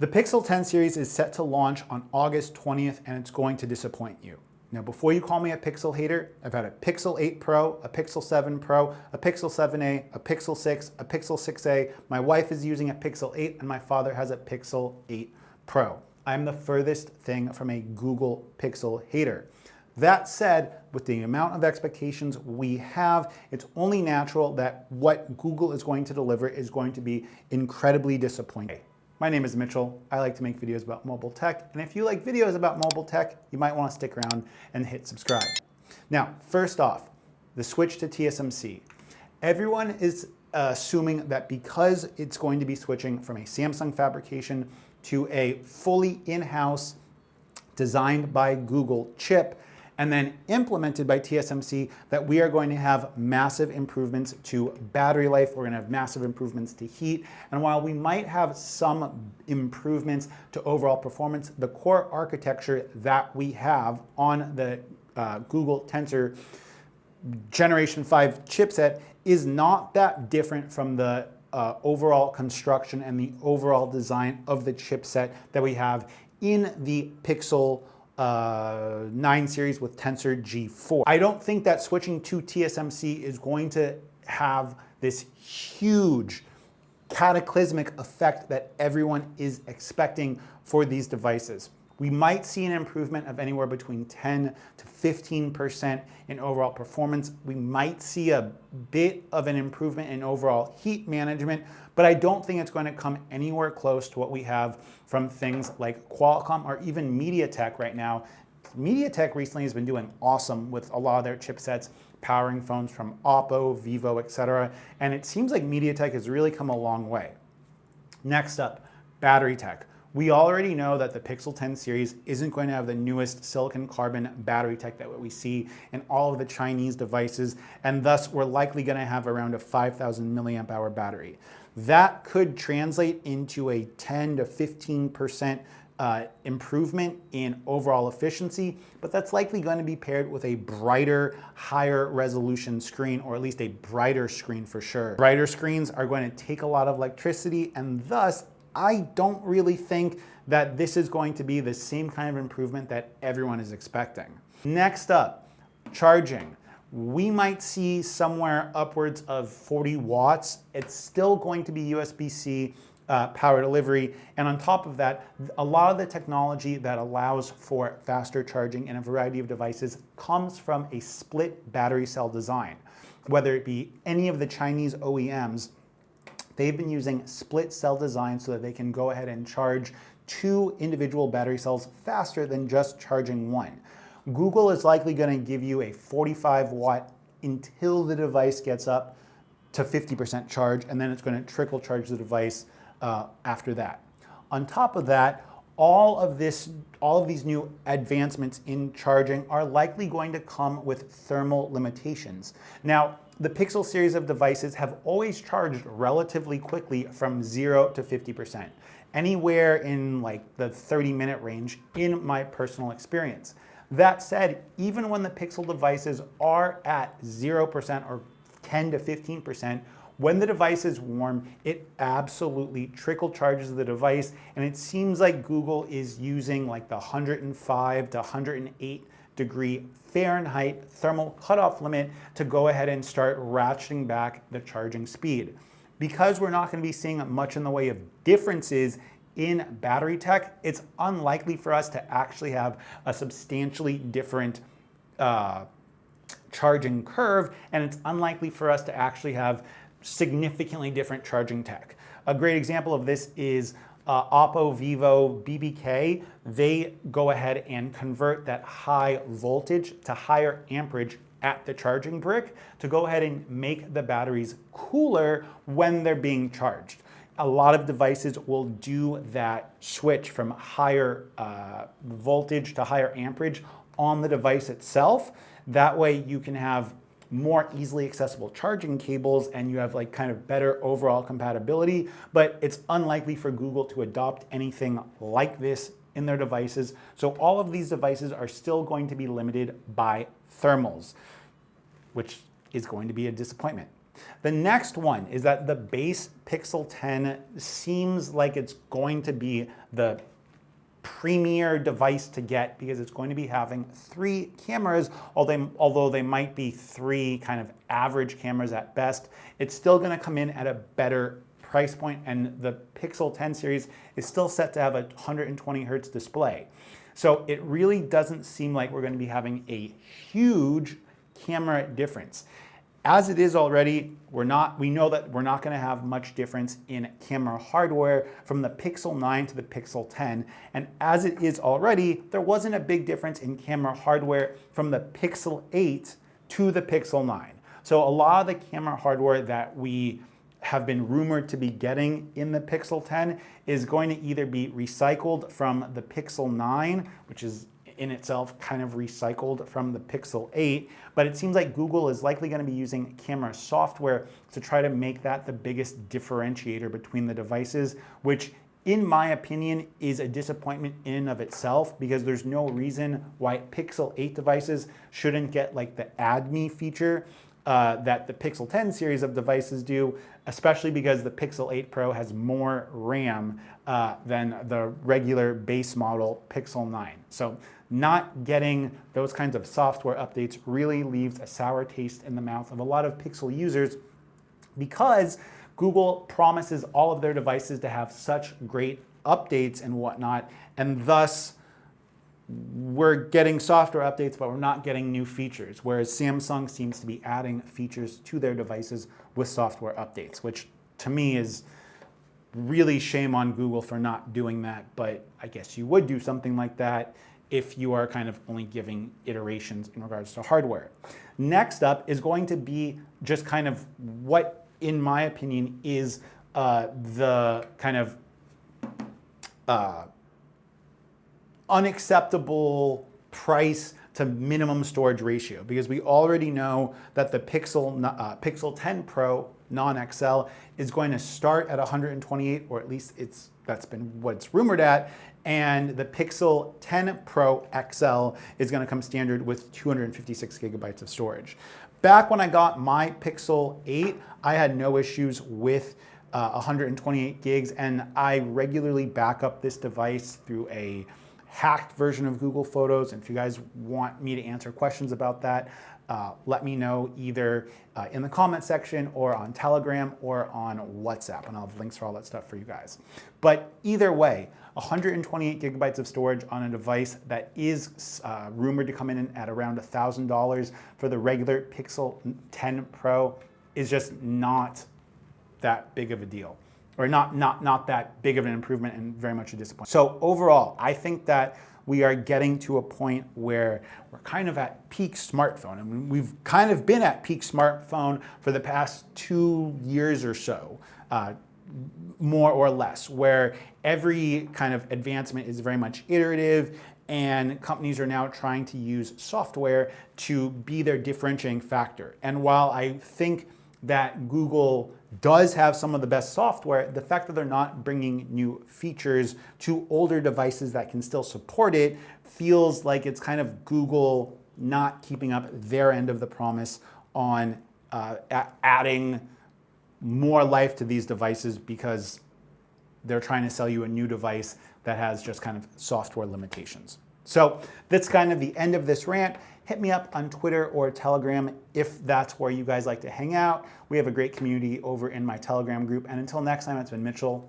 The Pixel 10 series is set to launch on August 20th, and it's going to disappoint you. Now, before you call me a Pixel hater, I've had a Pixel 8 Pro, a Pixel 7 Pro, a Pixel 7a, a Pixel 6, a Pixel 6a. My wife is using a Pixel 8, and my father has a Pixel 8 Pro. I'm the furthest thing from a Google Pixel hater. That said, with the amount of expectations we have, it's only natural that what Google is going to deliver is going to be incredibly disappointing. My name is Mitchell. I like to make videos about mobile tech, and if you like videos about mobile tech, you might want to stick around and hit subscribe. Now, first off, the switch to TSMC. Everyone is assuming that because it's going to be switching from a Samsung fabrication to a fully in-house, designed by Google chip, and then implemented by TSMC, that we are going to have massive improvements to battery life, we're gonna have massive improvements to heat, and while we might have some improvements to overall performance, the core architecture that we have on the Google Tensor Generation 5 chipset is not that different from the overall construction and the overall design of the chipset that we have in the Pixel 9 series with Tensor G4. I don't think that switching to TSMC is going to have this huge cataclysmic effect that everyone is expecting for these devices. We might see an improvement of anywhere between 10 to 15% in overall performance. We might see a bit of an improvement in overall heat management, but I don't think it's going to come anywhere close to what we have from things like Qualcomm or even MediaTek right now. MediaTek recently has been doing awesome with a lot of their chipsets, powering phones from Oppo, Vivo, etc. And it seems like MediaTek has really come a long way. Next up, battery tech. We already know that the Pixel 10 series isn't going to have the newest silicon carbon battery tech that we see in all of the Chinese devices, and thus we're likely going to have around a 5,000 milliamp hour battery. That could translate into a 10 to 15% improvement in overall efficiency, but that's likely going to be paired with a brighter, higher resolution screen, or at least a brighter screen for sure. Brighter screens are going to take a lot of electricity, and thus I don't really think that this is going to be the same kind of improvement that everyone is expecting. Next up, charging. We might see somewhere upwards of 40 watts. It's still going to be USB-C power delivery. And on top of that, a lot of the technology that allows for faster charging in a variety of devices comes from a split battery cell design. Whether it be any of the Chinese OEMs, they've been using split cell design so that they can go ahead and charge two individual battery cells faster than just charging one. Google is likely going to give you a 45 watt until the device gets up to 50% charge, and then it's going to trickle charge the device after that. On top of that, all of these new advancements in charging are likely going to come with thermal limitations. Now, the Pixel series of devices have always charged relatively quickly from 0 to 50%, anywhere in like the 30-minute range in my personal experience. That said, even when the Pixel devices are at 0% or 10 to 15%, when the device is warm, it absolutely trickle charges the device, and it seems like Google is using like the 105 to 108 degree Fahrenheit thermal cutoff limit to go ahead and start ratcheting back the charging speed. Because we're not going to be seeing much in the way of differences in battery tech, it's unlikely for us to actually have a substantially different charging curve, and it's unlikely for us to actually have significantly different charging tech. A great example of this is Oppo, Vivo, BBK. They go ahead and convert that high voltage to higher amperage at the charging brick to go ahead and make the batteries cooler when they're being charged. A lot of devices will do that switch from higher voltage to higher amperage on the device itself. That way you can have more easily accessible charging cables and you have like kind of better overall compatibility, but it's unlikely for Google to adopt anything like this in their devices. So all of these devices are still going to be limited by thermals, which is going to be a disappointment. The next one is that the base Pixel 10 seems like it's going to be the premier device to get because it's going to be having 3 cameras, although they might be 3 kind of average cameras at best. It's still going to come in at a better price point, and the Pixel 10 series is still set to have a 120 hertz display. So it really doesn't seem like we're going to be having a huge camera difference. As it is already, we know that we're not going to have much difference in camera hardware from the Pixel 9 to the Pixel 10. And as it is already, there wasn't a big difference in camera hardware from the Pixel 8 to the Pixel 9. So a lot of the camera hardware that we have been rumored to be getting in the Pixel 10 is going to either be recycled from the Pixel 9, which is in itself kind of recycled from the Pixel 8, but it seems like Google is likely going to be using camera software to try to make that the biggest differentiator between the devices, which in my opinion is a disappointment in and of itself, because there's no reason why Pixel 8 devices shouldn't get like the Add Me feature that the Pixel 10 series of devices do, especially because the Pixel 8 Pro has more RAM than the regular base model Pixel 9. So not getting those kinds of software updates really leaves a sour taste in the mouth of a lot of Pixel users, because Google promises all of their devices to have such great updates and whatnot, and thus we're getting software updates, but we're not getting new features, whereas Samsung seems to be adding features to their devices with software updates, which to me is really shame on Google for not doing that, but I guess you would do something like that if you are kind of only giving iterations in regards to hardware. Next up is going to be just kind of what, in my opinion, is the kind of unacceptable price to minimum storage ratio, because we already know that the Pixel 10 Pro non-XL is going to start at 128, or at least that's been what it's rumored at, and the Pixel 10 Pro XL is going to come standard with 256 gigabytes of storage. Back when I got my Pixel 8, I had no issues with 128 gigs, and I regularly back up this device through a hacked version of Google Photos. And if you guys want me to answer questions about that, let me know either in the comment section or on Telegram or on WhatsApp, and I'll have links for all that stuff for you guys. But either way, 128 gigabytes of storage on a device that is rumored to come in at around $1,000 for the regular Pixel 10 Pro is just not that big of a deal, or not that big of an improvement, and very much a disappointment. So overall, I think that we are getting to a point where we're kind of at peak smartphone. I mean, we've kind of been at peak smartphone for the past 2 years or so, more or less, where every kind of advancement is very much iterative, and companies are now trying to use software to be their differentiating factor. And while I think that Google does have some of the best software, the fact that they're not bringing new features to older devices that can still support it feels like it's kind of Google not keeping up their end of the promise on adding more life to these devices, because they're trying to sell you a new device that has just kind of software limitations. So that's kind of the end of this rant. Hit me up on Twitter or Telegram if that's where you guys like to hang out. We have a great community over in my Telegram group. And until next time, it's been Mitchell.